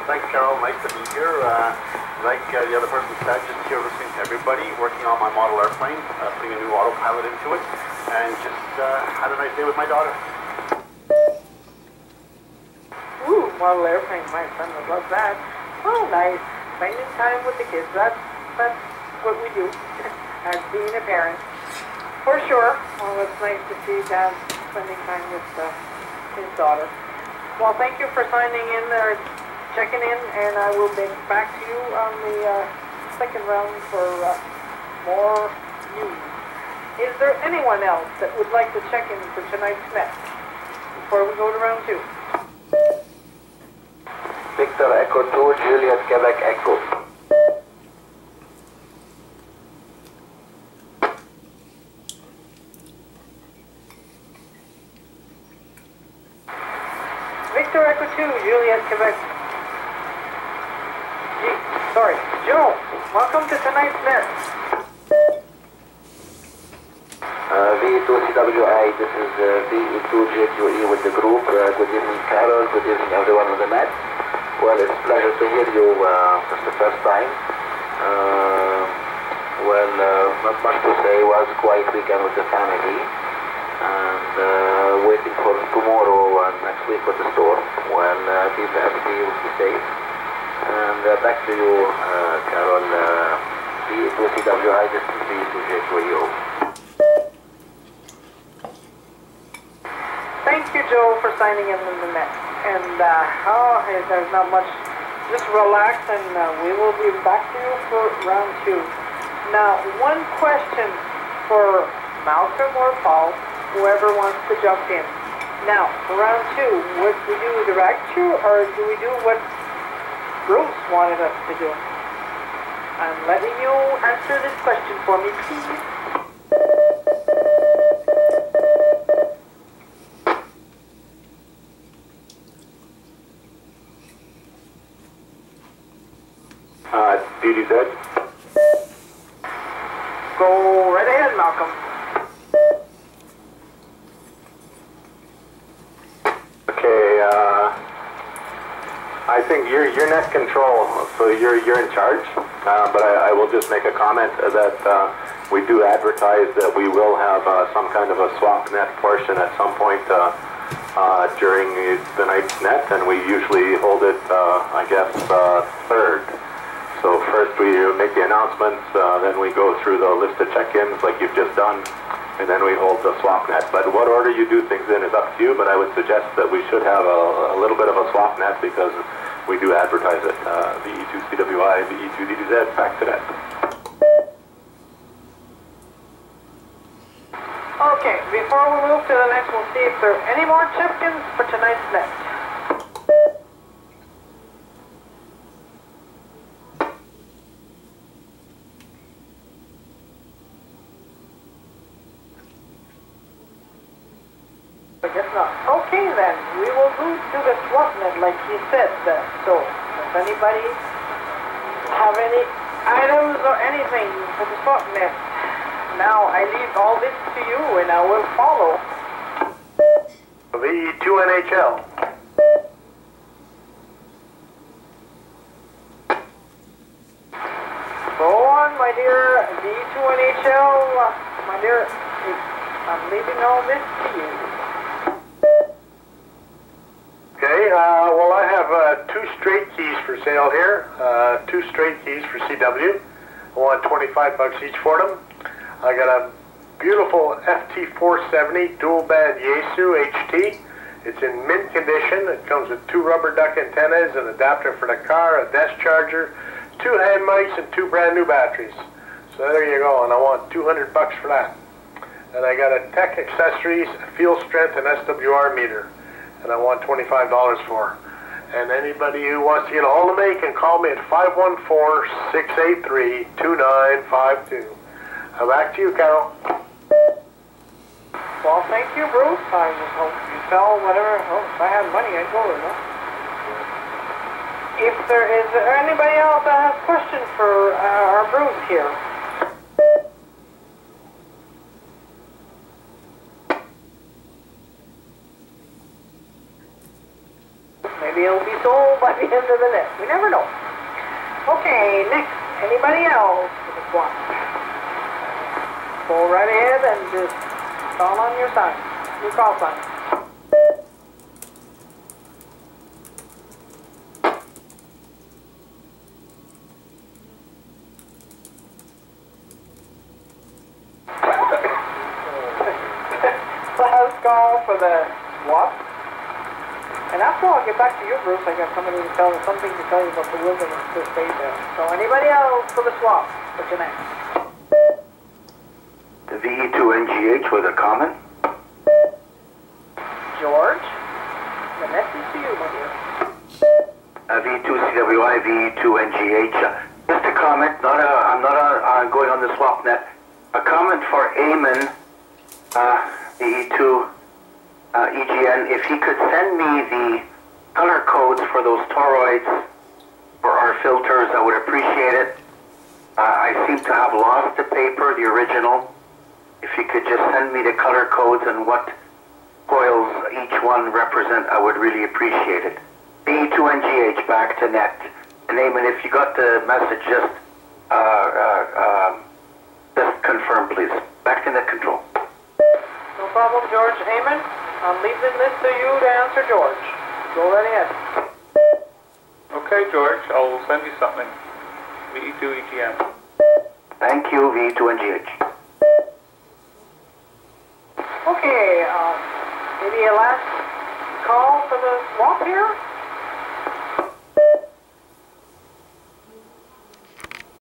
Thanks, Carol. Nice to be here. Like the other person said, just here listening to everybody, working on my model airplane, putting a new autopilot into it, and just had a nice day with my daughter. Ooh, model airplane. My son would love that. Oh, nice. Spending time with the kids. That's what we do as being a parent. For sure. Well, it's nice to see Dad spending time with his daughter. Well, thank you for signing in or checking in, and I will be back to you on the second round for more news. Is there anyone else that would like to check in for tonight's Met before we go to round 2? Victor Echo 2, Juliet Quebec Echo. Victor Echo 2, Juliet Quebec. Joe, welcome to tonight's Met. V2CWI, this is VE2JQE with the group. Good evening, Carol. Good evening, everyone on the Met. Well, it's a pleasure to hear you for the first time. Not much to say. It was a quiet weekend with the family. And waiting for tomorrow and next week with the storm. Well, everybody will be safe. And back to you, Carol. V2CWI, this is V2JQE. Thank you, Joe, for signing in the Met. And there's not much. Just relax, and we will be back to you for round 2. Now, one question for Malcolm or Paul, whoever wants to jump in. Now, for round 2, would we do the lecture, or do we do what Bruce wanted us to do? I'm letting you answer this question for me, please. DDZ. Go right ahead, Malcolm. Okay, I think you're net control, so you're in charge. But I will just make a comment that we do advertise that we will have some kind of a swap net portion at some point during the night's net, and we usually hold it, I guess, third. So first we make the announcements, then we go through the list of check-ins like you've just done, and then we hold the swap net. But what order you do things in is up to you, but I would suggest that we should have a little bit of a swap net because we do advertise it. The E2CWI, the E2DDZ, back to that. Okay, before we move to the next, we'll see if there are any more check-ins for tonight's Met. I guess not. Okay then, we will go to the swap net like you said. So, does anybody have any items or anything for the swap net? Now I leave all this to you and I will follow. The E2NHL. Go on, my dear D2NHL. My dear, I'm leaving all this to you. Okay, well I have 2 straight keys for sale here. 2 straight keys for CW. I want $25 each for them. I got a beautiful FT470 dual band Yaesu HT. It's in mint condition. It comes with 2 rubber duck antennas, an adapter for the car, a desk charger, 2 hand mics, and 2 brand new batteries. So there you go, and I want $200 for that. And I got a Tech Accessories Field Strength and SWR meter, and I want $25 for. And anybody who wants to get a hold of me can call me at 514-683-2952. Back to you, Carol. Well, thank you, Bruce. I just hope you sell whatever. Oh, if I had money, I'd go with it. If there is anybody else that has questions for our Bruce here. Maybe it'll be sold by the end of the day. We never know. Okay, next. Anybody else for the swap? Go right ahead and just call on your sign. Your call sign. Last call for the swap. And after I'll get back to you, Bruce, I got something to tell you about the wilderness this day there. So anybody else for the swap? What's your name? The VE2NGH with a comment. George? The message to you, my dear. V2CWI, VE2NGH. Just a comment, I'm not going on the swap net. A comment for Eamon, VE2 EGN, if he could send me the color codes for those toroids for our filters, I would appreciate it. I seem to have lost the paper, the original. If you could just send me the color codes and what coils each one represent, I would really appreciate it. VE2NGH, back to net. And Eamon, if you got the message, just confirm, please. Back to net control. No problem, George. Eamon, I'm leaving this to you to answer George. Go right ahead. Okay, George, I'll send you something. VE2 EGM. Thank you, VE2NGH. Okay, maybe a last call for the swap here?